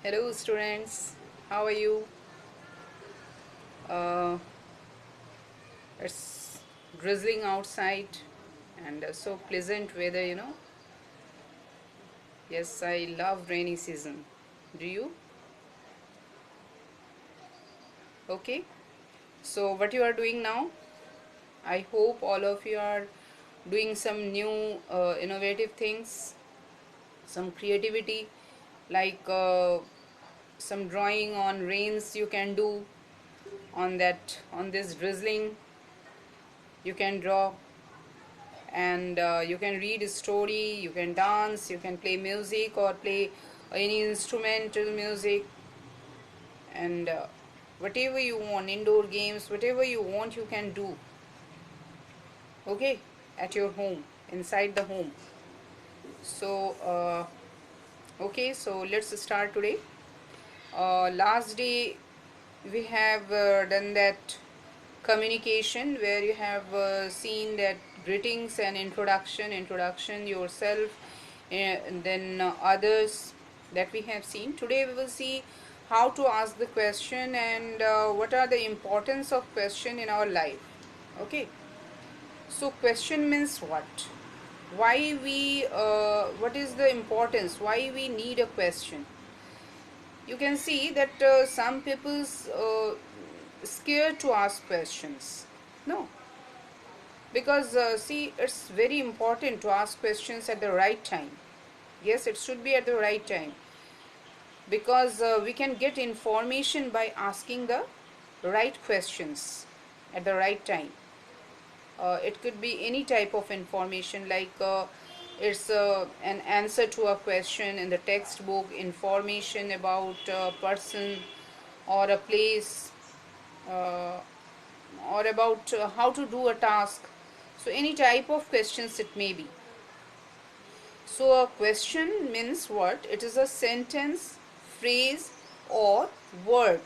Hello students, how are you? Uh, it's drizzling outside and so pleasant weather. Yes, I love rainy season. Do you? Okay. So what you are doing now? I hope all of you are doing some new innovative things, some creativity like some drawing on rains you can do on this drizzling you can draw and you can read a story, you can dance, you can play music or play any instrumental music, and whatever you want, indoor games, whatever you want, you can do, okay, at your home, inside the home. So, okay, so let's start today. Last day we have done that communication where you have seen that greetings and introduction yourself, and then others that we have seen. Today we will see how to ask the question and what are the importance of question in our life. Okay, so question means what, why we what is the importance, why we need a question. You can see that some people's scared to ask questions. No, because see, it's very important to ask questions at the right time. Yes, it should be at the right time, because we can get information by asking the right questions at the right time. It could be any type of information, like it's an answer to a question in the textbook, information about a person or a place, uh, or about how to do a task. So any type of questions it may be. So a question means what? It is a sentence, phrase, or word.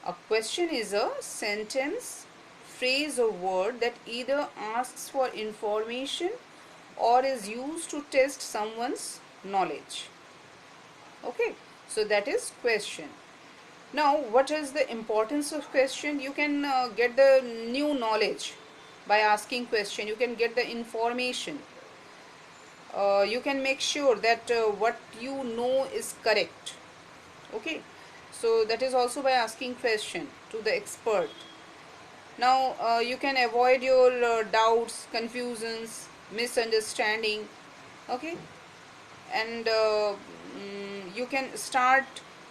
A question is a sentence, phrase, or word that either asks for information or is used to test someone's knowledge. Okay, so that is question. Now, what is the importance of question? You can get the new knowledge by asking question. You can get the information. You can make sure that what you know is correct. Okay, so that is also by asking question to the expert. Now, you can avoid your doubts, confusions, misunderstanding. Okay, and you can start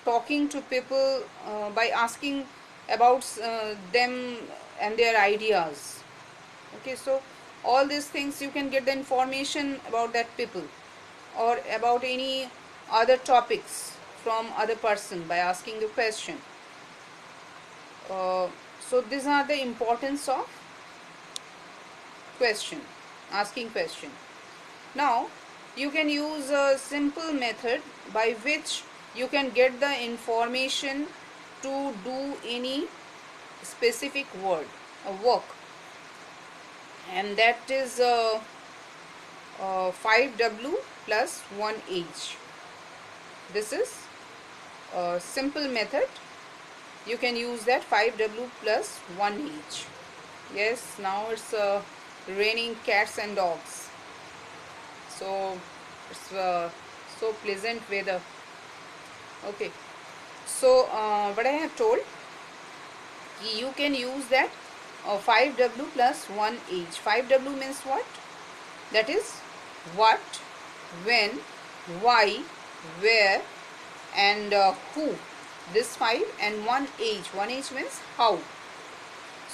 talking to people by asking about them and their ideas. Okay, so all these things you can get the information about that people or about any other topics from other person by asking the question. So these are the importance of question, asking question. Now, you can use a simple method by which you can get the information to do any specific work, and that is 5W plus 1H. This is a simple method. You can use that 5W plus 1H. Yes, now it's raining cats and dogs. So it's so pleasant weather. Okay, so what I have told, you can use that 5W plus 1H. 5W means what? That is what, when, why, where, and who. This 5 and 1H. 1H means how.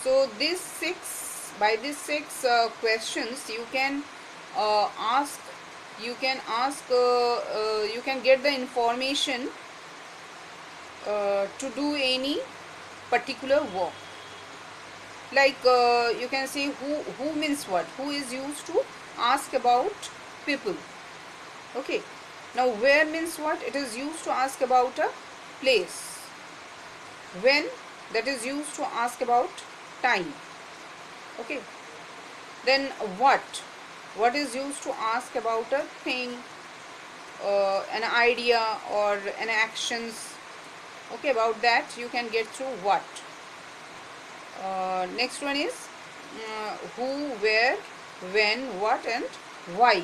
So these six, by these six questions you can ask, you can get the information to do any particular work. Like you can say who means what, who is used to ask about people. Okay, now where means what, it is used to ask about a place. When, that is used to ask about time. Okay, then what is used to ask about a thing. an idea or an actions, okay, about that you can get through what. Next one is who, where, when, what, and why.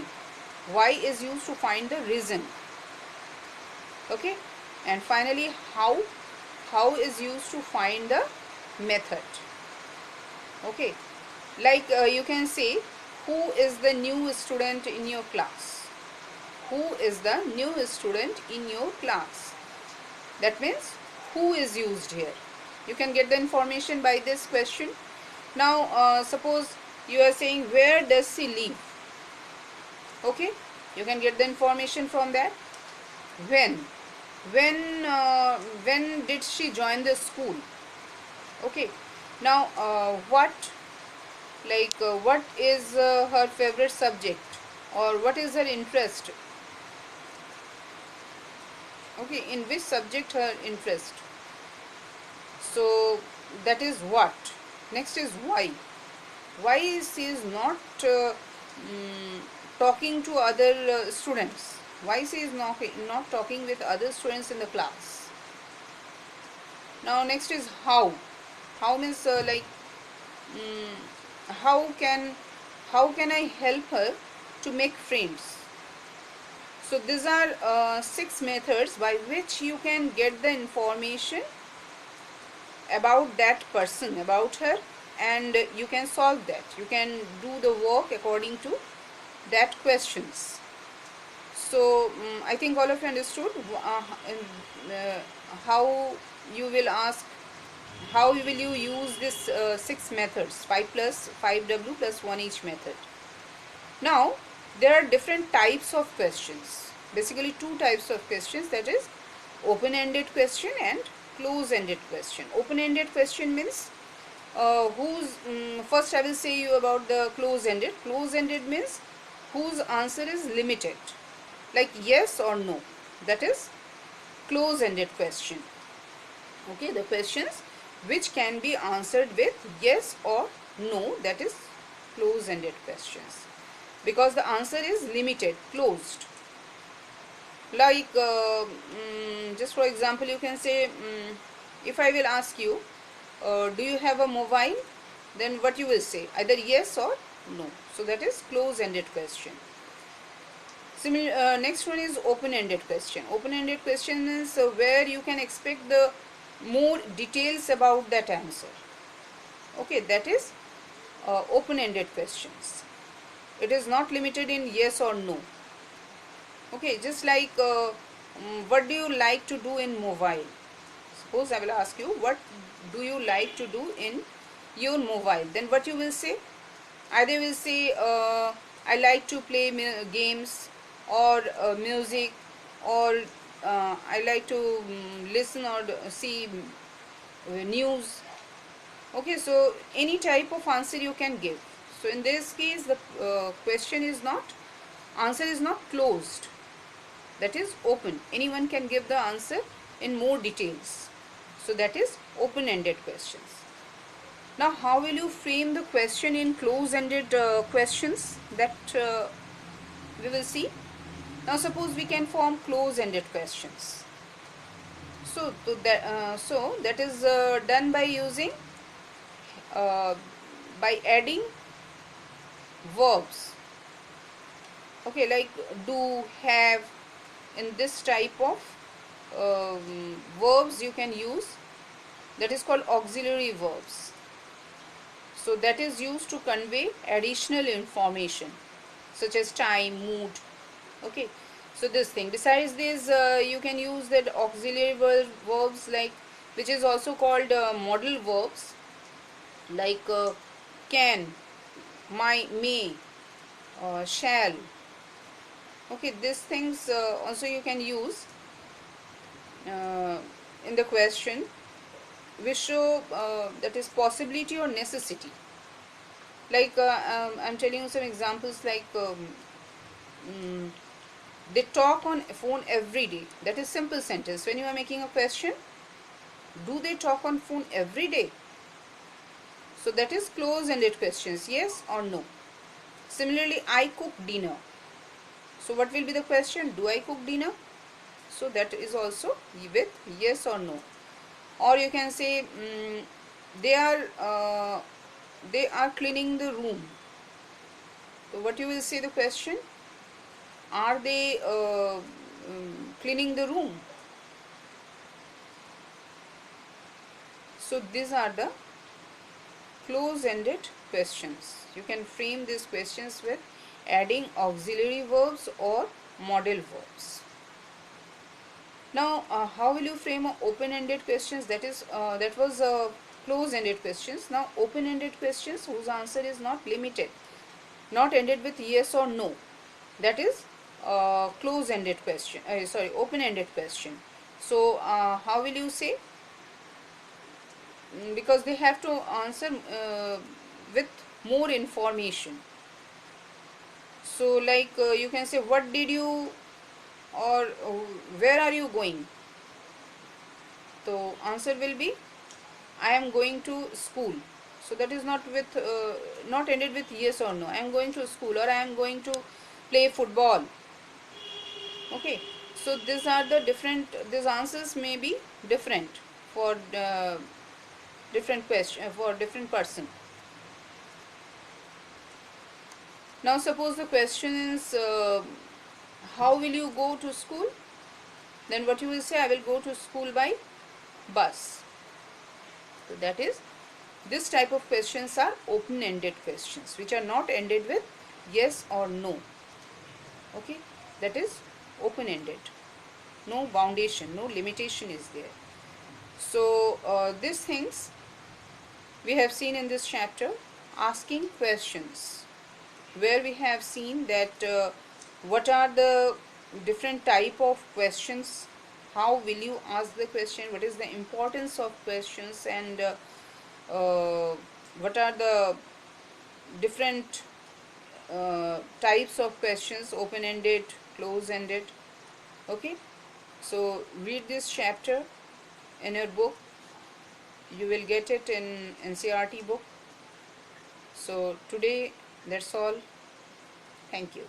Why is used to find the reason, okay. And finally how is used to find the method, okay. Like you can say, who is the new student in your class? Who is the new student in your class? That means who is used here. You can get the information by this question. Now suppose you are saying where does she live, okay. You can get the information from that. When, when did she join the school, okay. Now what, like what is her favorite subject, or what is her interest, okay, in which subject her interest. So that is what. Next is why. Why she is not talking to other students, why she is not talking with other students in the class. Now next is how. How means like mm, how can, how can I help her to make friends. So these are 6 methods by which you can get the information about that person, about her, and you can solve that. You can do the work according to that questions. So I think all of you understood how you will ask, how will you use this 6 methods, 5 plus 5W plus 1 each method. Now there are different types of questions, basically 2 types of questions, that is open-ended question and close-ended question. Open-ended question means first I will say you about the close-ended. Close-ended means whose answer is limited, like yes or no. That is close-ended question, okay. The questions which can be answered with yes or no, that is close-ended questions, because the answer is limited, closed. Like just for example you can say, if I will ask you do you have a mobile, then what you will say, either yes or no. So that is close-ended question. Next one is open-ended question. Open-ended question is where you can expect the more details about that answer, okay. That is open-ended questions. It is not limited in yes or no, okay. Just like what do you like to do in mobile. Suppose I will ask you, what do you like to do in your mobile, then what you will say, either will say I like to play games, or music, or I like to listen or see news, okay. So any type of answer you can give. So in this case the question is not, answer is not closed, that is open. Anyone can give the answer in more details. So that is open-ended questions. Now how will you frame the question in close-ended questions, that we will see. Now suppose we can form close-ended questions. So that is done by using uh, by adding verbs, okay, like do, have. In this type of verbs you can use, that is called auxiliary verbs. So that is used to convey additional information such as time, mood, okay. So this thing, besides this you can use that auxiliary verbs, like, which is also called modal verbs, like can, might, may, shall, okay. These things also you can use uh, in the question, which show that is possibility or necessity. Like I'm telling you some examples, like mm, they talk on phone every day. That is simple sentence. When you are making a question, do they talk on phone every day? So that is close-ended questions, yes or no. Similarly, I cook dinner. So what will be the question? Do I cook dinner? So that is also with yes or no. Or you can say they are cleaning the room. So what you will say the question? Are they cleaning the room? So these are the close-ended questions. You can frame these questions with adding auxiliary verbs or modal verbs. Now, how will you frame a open-ended questions? That was close-ended questions. Now, open-ended questions whose answer is not limited, not ended with yes or no. That is close-ended question. Sorry, open-ended question. So, how will you say? Because they have to answer with more information. So, like you can say, what did you, or where are you going? So, answer will be I am going to school. So that is not ended with yes or no. I am going to school, or I am going to play football. Okay. So these are the different. These answers may be different for different question for different person. Now suppose the question is how will you go to school? Then what you will say? I will go to school by bus. So that is, this type of questions are open-ended questions which are not ended with yes or no. Okay, that is open-ended. No foundation, no limitation is there. So these things we have seen in this chapter, asking questions, where we have seen that what are the different type of questions, how will you ask the question, what is the importance of questions, and what are the different types of questions, open-ended, close-ended. Okay, so read this chapter in your book. You will get it in NCERT book. So today that's all. Thank you.